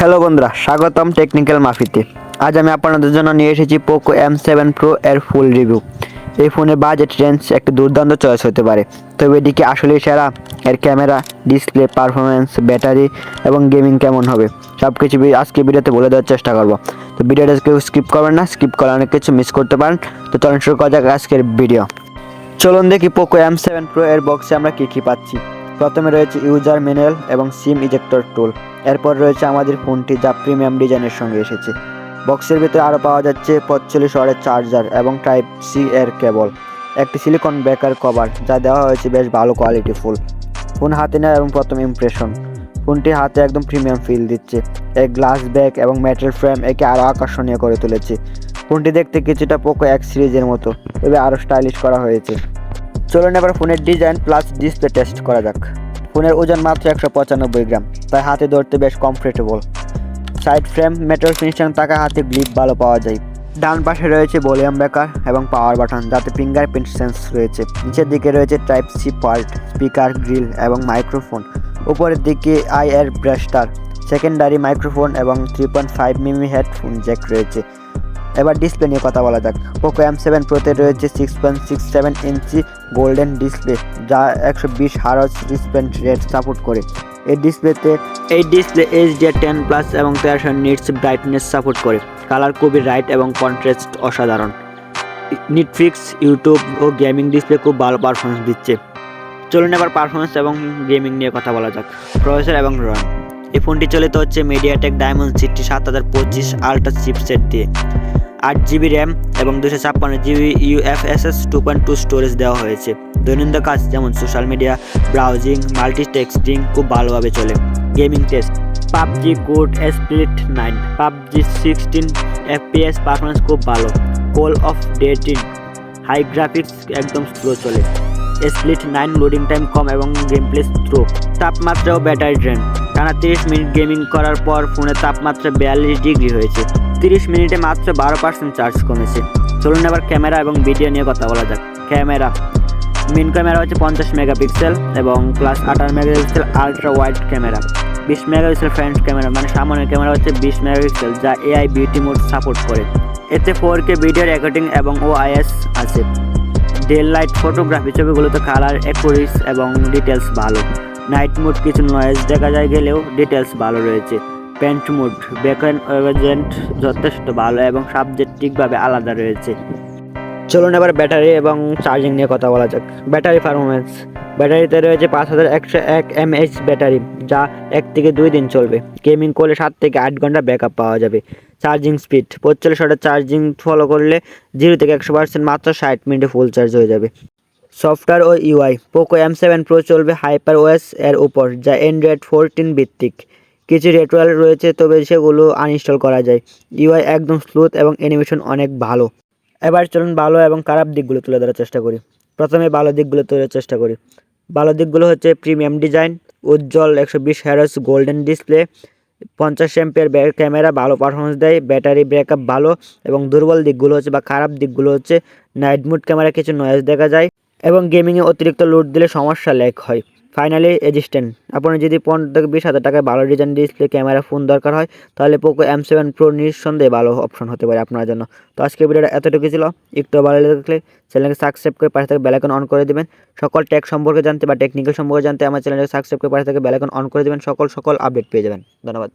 Hello বন্ধুরা, স্বাগতম technical মাফিতে। আজ আমি আপনাদের জন্য নিয়ে এসেছি পোকো M7 Pro এর ফুল রিভিউ। এই ফোনের বাজেট রেঞ্জ একটা দুর্দান্ত চয়েস হতে পারে, তবে এটি কি আসলেই সেরা? এর ক্যামেরা, ডিসপ্লে, পারফরমেন্স, ব্যাটারি এবং গেমিং কেমন হবে সব কিছু আজকে ভিডিওতে বলে দেওয়ার চেষ্টা করব। তো ভিডিওটা কেউ স্কিপ করবেন না, স্কিপ করলে অনেক কিছু মিস করতে পারেন। তো চলুন শুরু করা যাক আজকের ভিডিও। চলুন দেখি পোকো M7 Pro এর বক্সে আমরা কী পাচ্ছি। প্রথমে রয়েছে ইউজার ম্যানুয়াল এবং সিম ইজেক্টর টুল। এরপর রয়েছে আমাদের ফোনটি, যা প্রিমিয়াম ডিজাইনের সঙ্গে এসেছে। বক্সের ভিতরে আরও পাওয়া যাচ্ছে 45 ওয়াটের চার্জার এবং টাইপ সি এর কেবল, একটি সিলিকন ব্যাকার কভার যা দেওয়া হয়েছে বেশ ভালো কোয়ালিটি ফুল। ফোন হাতে নেওয়া এবং প্রথম ইমপ্রেশন, ফোনটি হাতে একদম প্রিমিয়াম ফিল দিচ্ছে। এর গ্লাস ব্যাক এবং মেটাল ফ্রেম একে আরও আকর্ষণীয় করে তুলেছে। ফোনটি দেখতে কিছুটা পোকো X সিরিজের মতো, তবে আরও স্টাইলিশ করা হয়েছে। চলুন এবার ফোনের ডিজাইন প্লাস ডিসপ্লে টেস্ট করা যাক। ফোনের ওজন মাত্র 195 গ্রাম, তাই হাতে ধরতে বেশ comfortable. Side frame metal finishing থাকা, হাতে গ্রিপ ভালো পাওয়া যায়। ডান পাশে রয়েছে ভলিউম ব্রেকার এবং পাওয়ার বাটন, যাতে ফিঙ্গারপ্রিন্ট সেন্স রয়েছে। নিচের দিকে রয়েছে type C port, speaker, grill এবং মাইক্রোফোন। উপরের দিকে IR ব্রাস্টার, সেকেন্ডারি মাইক্রোফোন এবং 3.5 mm হেডফোন জ্যাক রয়েছে। এবার ডিসপ্লে নিয়ে কথা বলা যাক। পোকো M7 Proতে রয়েছে 6.67 ইঞ্চি গোল্ডেন ডিসপ্লে, যা 120 হার্জ রিফ্রেশ রেট সাপোর্ট করে। এই ডিসপ্লে HDR10+ এবং 1300 নিটস ব্রাইটনেস সাপোর্ট করে। কালার খুবই রাইট এবং কন্ট্রাস্ট অসাধারণ। নেটফ্লিক্স, ইউটিউব ও গেমিং ডিসপ্লে খুব ভালো পারফরমেন্স দিচ্ছে। চলুন এবার পারফরমেন্স এবং গেমিং নিয়ে কথা বলা যাক। প্রসেসর এবং RAM। এই ফোনটি চালিত হচ্ছে MediaTek Dimensity 7025 আলট্রা চিপসেট দিয়ে। 8GB RAM এবং 256GB UFS 2.2 স্টোরেজ দেওয়া হয়েছে। দৈনন্দিন কাজ যেমন সোশ্যাল মিডিয়া, ব্রাউজিং, মাল্টিটেক্সটিং খুব ভালোভাবে চলে। Gaming test, PUBG code split 9, PUBG 16 FPS performance খুব ভালো। Call of duty high graphics একদম স্লো চলে। স্প্লিট 9 লোডিং টাইম কম এবং গেম প্লে স্লো। তাপমাত্রা ও ব্যাটারি ড্রেন, টানা 30 মিনিট গেমিং করার পর ফোনের তাপমাত্রা 42 ডিগ্রি হয়েছে। 30 মিনিটে মাত্র 12% চার্জ কমেছে। চলুন এবার ক্যামেরা এবং ভিডিও নিয়ে কথা বলা যাক। ক্যামেরা, মেন ক্যামেরা হচ্ছে 50 মেগাপিক্সেল এবং plus 18 megapixel ultra wide camera. 20 megapixel front camera মানে সামনের ক্যামেরা হচ্ছে 20 মেগাপিক্সেল, যা AI বিউটি মোড সাপোর্ট করে। এতে 4K ভিডিও রেকর্ডিং এবং OIS আছে। ডে লাইট ফটোগ্রাফি, ছবিগুলোতে কালার অ্যাকুরেসি এবং ডিটেলস ভালো। নাইট মোড কিছু নয়েজ দেখা যায় গেলেও ডিটেলস ভালো রয়েছে। পেন্ট মোড, ব্যাকগ্রাউন্ড এজেন্ট যথেষ্ট ভালো এবং সাবজেক্টিভভাবে আলাদা রয়েছে। চলুন এবার ব্যাটারি এবং চার্জিং নিয়ে কথা বলা যাক। ব্যাটারি পারফরমেন্স, ব্যাটারিতে রয়েছে 5101 mAh ব্যাটারি, যা 1 থেকে 2 দিন চলবে। গেমিং করলে 7 থেকে 8 ঘন্টা ব্যাকআপ পাওয়া যাবে। চার্জিং স্পিড, 45 ওয়াটের চার্জিং ফলো করলে 0 থেকে 100% মাত্র 60 মিনিটে ফুল চার্জ হয়ে যাবে। সফটওয়্যার ও UI, পোকো M7 Pro চলবে HyperOS এর উপর, যা Android 14 ভিত্তিক। কিছু রেটুয়াল রয়েছে, তবে সেগুলো আনইনস্টল করা যায়। UI একদম স্মুথ এবং অ্যানিমেশন অনেক ভালো। এবার চলুন ভালো এবং খারাপ দিকগুলো তুলে ধরার চেষ্টা করি। প্রথমে ভালো দিকগুলো তোলার চেষ্টা করি। ভালো দিকগুলো হচ্ছে প্রিমিয়াম ডিজাইন, উজ্জ্বল 120 hertz golden display, 50 MPR camera ভালো পারফরমেন্স দেয়, ব্যাটারি ব্যাকআপ ভালো। এবং দুর্বল দিকগুলো হচ্ছে বা খারাপ দিকগুলো হচ্ছে নাইট মোড ক্যামেরা কিছু নয়েজ দেখা যায় এবং গেমিংয়ে অতিরিক্ত লোড দিলে সমস্যা ল্যাগ হয়। ফাইনালি রেজিস্ট্যান্ট, আপনার যদি 15 থেকে 20 হাজার টাকায় ভালো ডিজাইন ডিসপ্লে ক্যামেরা ফোন দরকার হয়, তাহলে পোকো M7 Pro নিঃসন্দেহে ভালো অপশন হতে পারে আপনার জন্য। তো আজকে ভিডিওটা এতটুকু ছিল। একটু ভালো লাগলে চ্যানেলকে সাবস্ক্রাইব করে পাশে থেকে বেল আইকন অন করে দেবেন। সকল টেক সম্পর্কে জানতে বা টেকনিক্যাল সম্পর্কে জানতে আমার চ্যানেলকে সাবস্ক্রাইব করে পাশে থেকে বেল আইকন অন করে দেবেন। সকল আপডেট পেয়ে যাবেন। ধন্যবাদ।